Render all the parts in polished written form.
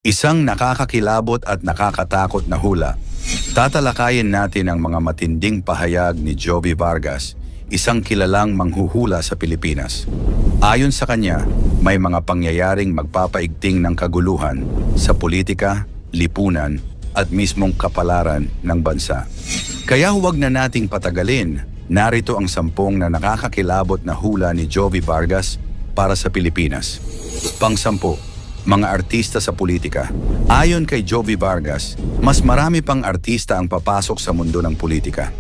Isang nakakakilabot at nakakatakot na hula. Tatalakayin natin ang mga matinding pahayag ni Jovi Vargas, isang kilalang manghuhula sa Pilipinas. Ayon sa kanya, may mga pangyayaring magpapaigting ng kaguluhan sa politika, lipunan, at mismong kapalaran ng bansa. Kaya huwag na nating patagalin, narito ang 10 na nakakakilabot na hula ni Jovi Vargas para sa Pilipinas. Pang-10, mga artista sa politika. Ayon kay Jovi Vargas, mas marami pang artista ang papasok sa mundo ng politika.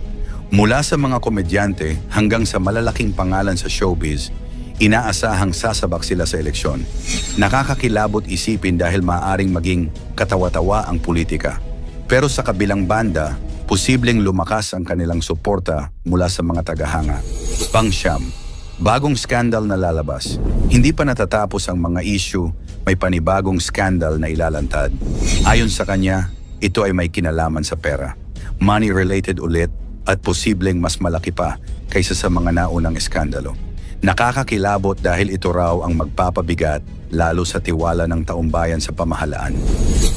Mula sa mga komedyante hanggang sa malalaking pangalan sa showbiz, inaasahang sasabak sila sa eleksyon. Nakakakilabot isipin dahil maaaring maging katawa-tawa ang politika. Pero sa kabilang banda, posibleng lumakas ang kanilang suporta mula sa mga tagahanga. Pang-9, bagong skandal na lalabas. Hindi pa natatapos ang mga issue, may panibagong skandal na ilalantad. Ayon sa kanya, ito ay may kinalaman sa pera. Money-related ulit at posibleng mas malaki pa kaysa sa mga naunang eskandalo. Nakakakilabot dahil ito raw ang magpapabigat lalo sa tiwala ng taumbayan sa pamahalaan.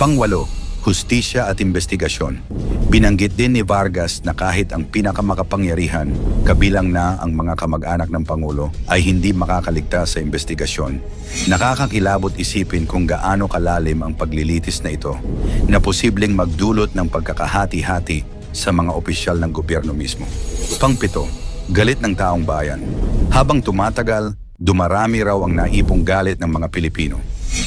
Pang-8, hustisya at investigasyon. Binanggit din ni Vargas na kahit ang pinakamakapangyarihan, kabilang na ang mga kamag-anak ng Pangulo, ay hindi makakaligtas sa investigasyon. Nakakakilabot isipin kung gaano kalalim ang paglilitis na ito, na posibleng magdulot ng pagkakahati-hati sa mga opisyal ng gobyerno mismo. Pang-7, galit ng taong bayan. Habang tumatagal, dumarami raw ang naipong galit ng mga Pilipino.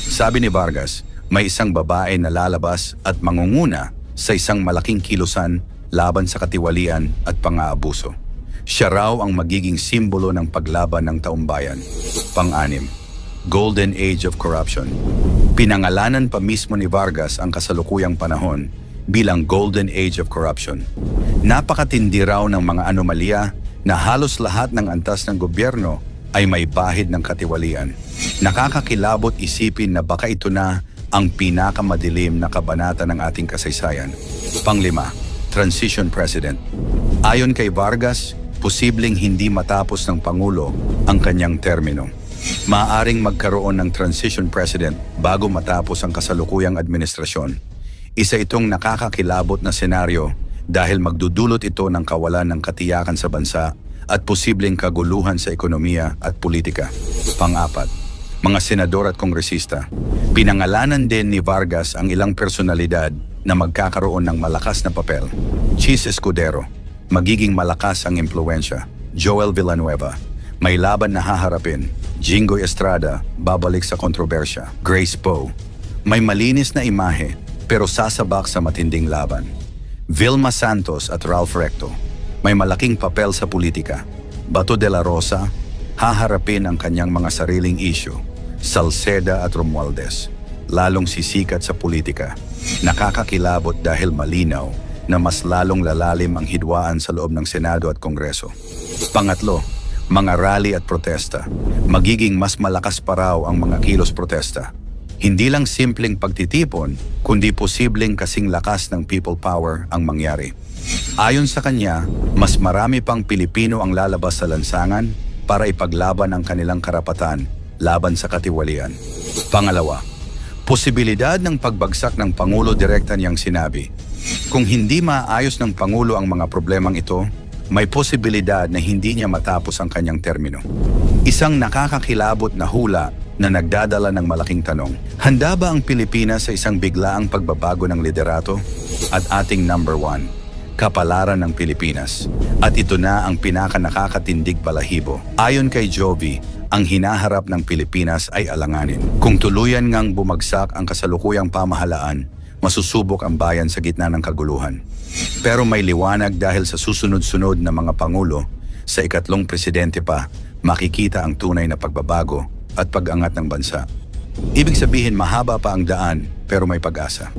Sabi ni Vargas, may isang babae na lalabas at mangunguna sa isang malaking kilusan laban sa katiwalian at pang-aabuso. Siya raw ang magiging simbolo ng paglaban ng taumbayan. Pang-6, Golden Age of Corruption. Pinangalanan pa mismo ni Vargas ang kasalukuyang panahon bilang Golden Age of Corruption. Napakatindi raw ng mga anomalya na halos lahat ng antas ng gobyerno ay may bahid ng katiwalian. Nakakakilabot isipin na baka ito na ang pinakamadilim na kabanata ng ating kasaysayan. Pang-5, Transition President. Ayon kay Vargas, posibleng hindi matapos ng Pangulo ang kanyang termino. Maaaring magkaroon ng Transition President bago matapos ang kasalukuyang administrasyon. Isa itong nakakakilabot na senaryo dahil magdudulot ito ng kawalan ng katiyakan sa bansa at posibleng kaguluhan sa ekonomiya at politika. Pang-4, mga senador at kongresista. Pinangalanan din ni Vargas ang ilang personalidad na magkakaroon ng malakas na papel. Chis Escudero, magiging malakas ang impluensya. Joel Villanueva, may laban na haharapin. Jinggoy Estrada, babalik sa kontrobersya. Grace Poe, may malinis na imahe pero sasabak sa matinding laban. Vilma Santos at Ralph Recto, may malaking papel sa politika. Bato de la Rosa, haharapin ang kanyang mga sariling issue. Salceda at Romualdez, lalong sisikat sa politika. Nakakakilabot dahil malinaw na mas lalong lalalim ang hidwaan sa loob ng Senado at Kongreso. Pang-8, mga rally at protesta. Magiging mas malakas pa raw ang mga kilos protesta. Hindi lang simpleng pagtitipon, kundi posibleng kasing lakas ng people power ang mangyari. Ayon sa kanya, mas marami pang Pilipino ang lalabas sa lansangan para ipaglaban ang kanilang karapatan laban sa katiwalian. Pang-2, posibilidad ng pagbagsak ng Pangulo direkta niyang sinabi. Kung hindi maayos ng Pangulo ang mga problemang ito, may posibilidad na hindi niya matapos ang kanyang termino. Isang nakakakilabot na hula na nagdadala ng malaking tanong. Handa ba ang Pilipinas sa isang biglaang pagbabago ng liderato? At ating number 1, kapalaran ng Pilipinas. At ito na ang pinaka-nakakatindig balahibo. Ayon kay Jovi, ang hinaharap ng Pilipinas ay alanganin. Kung tuluyan ngang bumagsak ang kasalukuyang pamahalaan, masusubok ang bayan sa gitna ng kaguluhan. Pero may liwanag dahil sa susunod-sunod na mga pangulo, sa ikatlong presidente pa, makikita ang tunay na pagbabago at pag-angat ng bansa. Ibig sabihin mahaba pa ang daan, pero may pag-asa.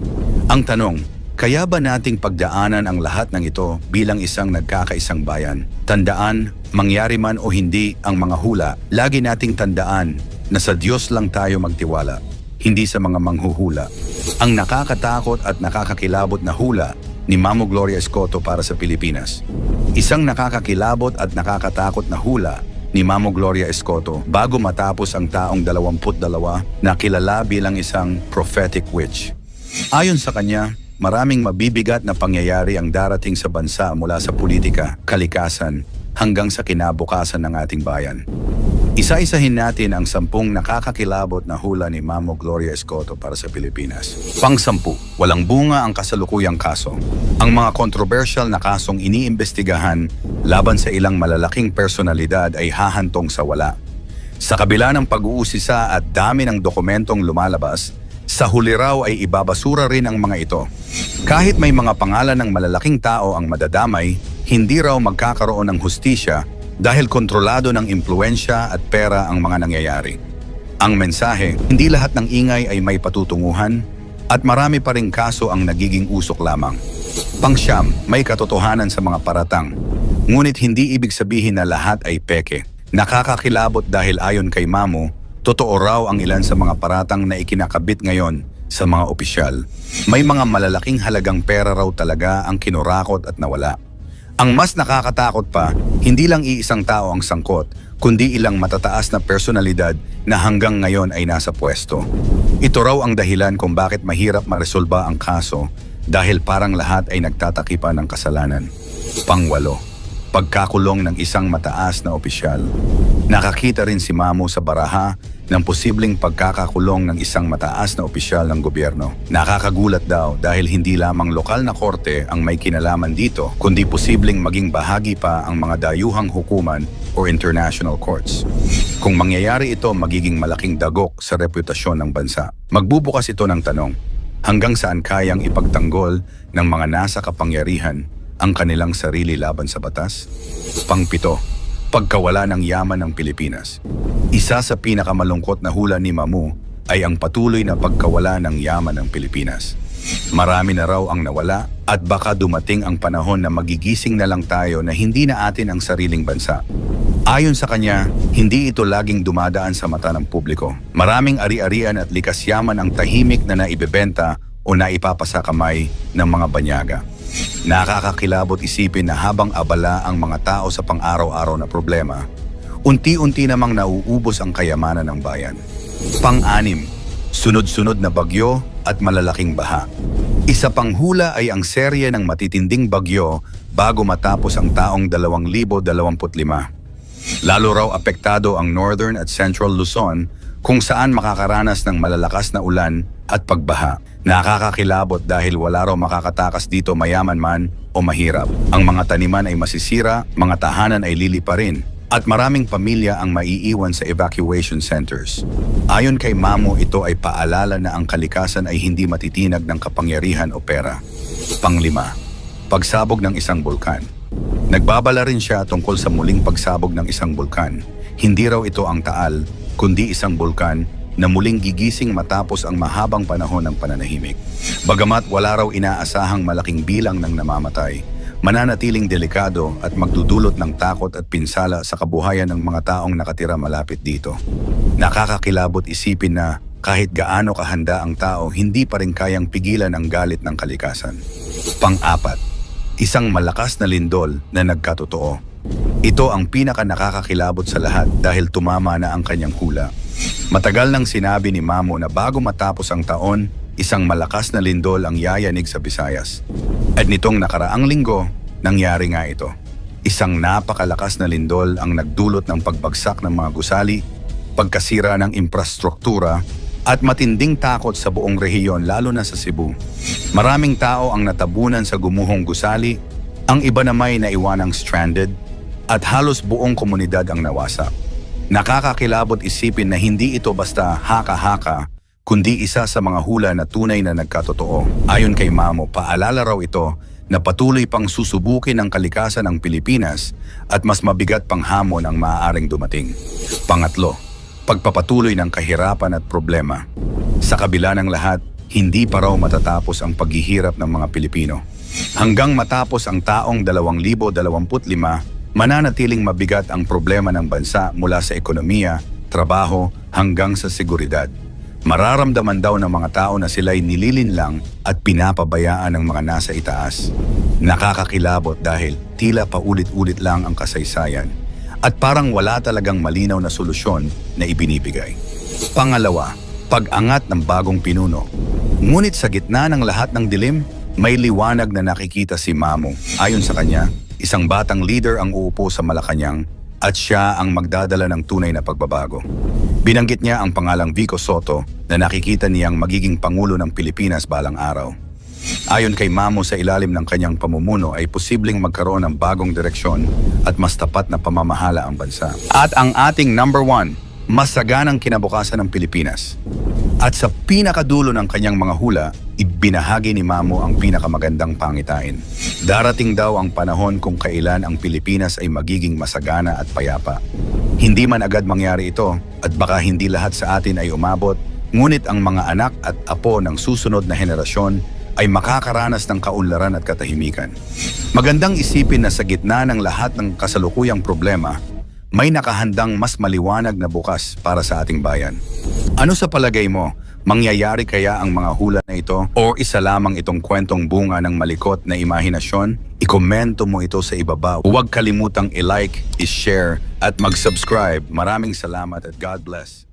Ang tanong, kaya ba nating pagdaanan ang lahat ng ito bilang isang nagkakaisang bayan? Tandaan, mangyari man o hindi ang mga hula, lagi nating tandaan na sa Diyos lang tayo magtiwala, hindi sa mga manghuhula. Ang nakakatakot at nakakakilabot na hula ni Mamo Gloria Escoto para sa Pilipinas. Isang nakakakilabot at nakakatakot na hula ni Mamo Gloria Escoto bago matapos ang taong 22 na kilala bilang isang prophetic witch. Ayon sa kanya, maraming mabibigat na pangyayari ang darating sa bansa mula sa politika, kalikasan, hanggang sa kinabukasan ng ating bayan. Isa-isahin natin ang 10 nakakakilabot na hula ni Mamo Gloria Escoto para sa Pilipinas. Pang-10, walang bunga ang kasalukuyang kaso. Ang mga controversial na kasong iniimbestigahan laban sa ilang malalaking personalidad ay hahantong sa wala. Sa kabila ng pag-uusisa at dami ng dokumentong lumalabas, sa huli raw ay ibabasura rin ang mga ito. Kahit may mga pangalan ng malalaking tao ang madadamay, hindi raw magkakaroon ng hustisya dahil kontrolado ng impluensya at pera ang mga nangyayari. Ang mensahe, hindi lahat ng ingay ay may patutunguhan at marami pa ring kaso ang nagiging usok lamang. Pang-siyam, may katotohanan sa mga paratang. Ngunit hindi ibig sabihin na lahat ay peke. Nakakakilabot dahil ayon kay Mamo, totoo raw ang ilan sa mga paratang na ikinakabit ngayon sa mga opisyal. May mga malalaking halagang pera raw talaga ang kinurakot at nawala. Ang mas nakakatakot pa, hindi lang iisang tao ang sangkot, kundi ilang matataas na personalidad na hanggang ngayon ay nasa pwesto. Ito raw ang dahilan kung bakit mahirap maresolba ang kaso dahil parang lahat ay nagtatakipan ng kasalanan. Pang-8, pagkakulong ng isang mataas na opisyal. Nakakita rin si Mamo sa baraha ng posibleng pagkakakulong ng isang mataas na opisyal ng gobyerno. Nakakagulat daw dahil hindi lamang lokal na korte ang may kinalaman dito, kundi posibleng maging bahagi pa ang mga dayuhang hukuman o international courts. Kung mangyayari ito, magiging malaking dagok sa reputasyon ng bansa. Magbubukas ito ng tanong, hanggang saan kayang ipagtanggol ng mga nasa kapangyarihan ang kanilang sarili laban sa batas? Pang-7, pagkawala ng yaman ng Pilipinas. Isa sa pinakamalungkot na hula ni Mamo ay ang patuloy na pagkawala ng yaman ng Pilipinas. Marami na raw ang nawala at baka dumating ang panahon na magigising na lang tayo na hindi na atin ang sariling bansa. Ayon sa kanya, hindi ito laging dumadaan sa mata ng publiko. Maraming ari-arian at likas yaman ang tahimik na naibebenta o naipapasa kamay ng mga banyaga. Nakakakilabot isipin na habang abala ang mga tao sa pang-araw-araw na problema, unti-unti namang nauubos ang kayamanan ng bayan. Pang-6, sunod-sunod na bagyo at malalaking baha. Isa pang hula ay ang serye ng matitinding bagyo bago matapos ang taong 2025. Lalo raw apektado ang Northern at Central Luzon kung saan makakaranas ng malalakas na ulan at pagbaha. Nakakakilabot dahil wala raw makakatakas dito mayaman man o mahirap. Ang mga taniman ay masisira, mga tahanan ay liliparin, at maraming pamilya ang maiiwan sa evacuation centers. Ayon kay Mamo, ito ay paalala na ang kalikasan ay hindi matitinag ng kapangyarihan o pera. Pang-5, pagsabog ng isang bulkan. Nagbabala rin siya tungkol sa muling pagsabog ng isang bulkan. Hindi raw ito ang Taal, kundi isang bulkan na muling gigising matapos ang mahabang panahon ng pananahimik. Bagamat wala raw inaasahang malaking bilang ng namamatay, mananatiling delikado at magdudulot ng takot at pinsala sa kabuhayan ng mga taong nakatira malapit dito. Nakakakilabot isipin na kahit gaano kahanda ang tao, hindi pa rin kayang pigilan ang galit ng kalikasan. Pang-4, isang malakas na lindol na nagkatotoo. Ito ang pinaka nakakakilabot sa lahat dahil tumama na ang kanyang hula. Matagal nang sinabi ni Mamo na bago matapos ang taon, isang malakas na lindol ang yayanig sa Visayas. At nitong nakaraang linggo, nangyari nga ito. Isang napakalakas na lindol ang nagdulot ng pagbagsak ng mga gusali, pagkasira ng infrastruktura, at matinding takot sa buong rehiyon lalo na sa Cebu. Maraming tao ang natabunan sa gumuhong gusali, ang iba na may naiwanang stranded, at halos buong komunidad ang nawasak. Nakakakilabot isipin na hindi ito basta haka-haka, kundi isa sa mga hula na tunay na nagkatotoo. Ayon kay Mamo, paalala raw ito na patuloy pang susubukin ng kalikasan ng Pilipinas at mas mabigat pang hamon ang maaaring dumating. Pang-8, pagpapatuloy ng kahirapan at problema. Sa kabila ng lahat, hindi pa raw matatapos ang paghihirap ng mga Pilipino. Hanggang matapos ang taong 2025, mananatiling mabigat ang problema ng bansa mula sa ekonomiya, trabaho, hanggang sa seguridad. Mararamdaman daw ng mga tao na sila'y nililinlang at pinapabayaan ng mga nasa itaas. Nakakakilabot dahil tila paulit-ulit lang ang kasaysayan. At parang wala talagang malinaw na solusyon na ibinibigay. Pangalawa, pag-angat ng bagong pinuno. Ngunit sa gitna ng lahat ng dilim, may liwanag na nakikita si Mamo. Ayon sa kanya, isang batang leader ang uupo sa Malacanang at siya ang magdadala ng tunay na pagbabago. Binanggit niya ang pangalang Vico Soto na nakikita niyang magiging Pangulo ng Pilipinas balang araw. Ayon kay Mamo, sa ilalim ng kanyang pamumuno ay posibleng magkaroon ng bagong direksyon at mas tapat na pamamahala ang bansa. At ang ating number 1, masaganang kinabukasan ng Pilipinas. At sa pinakadulo ng kanyang mga hula, ibinahagi ni Mamo ang pinakamagandang pangitain. Darating daw ang panahon kung kailan ang Pilipinas ay magiging masagana at payapa. Hindi man agad mangyari ito at baka hindi lahat sa atin ay umabot, ngunit ang mga anak at apo ng susunod na henerasyon ay makakaranas ng kaunlaran at katahimikan. Magandang isipin na sa gitna ng lahat ng kasalukuyang problema, may nakahandang mas maliwanag na bukas para sa ating bayan. Ano sa palagay mo? Mangyayari kaya ang mga hula na ito o isa lamang itong kwentong bunga ng malikot na imahinasyon? Ikomento mo ito sa ibaba. Huwag kalimutang i-like, i-share at mag-subscribe. Maraming salamat at God bless.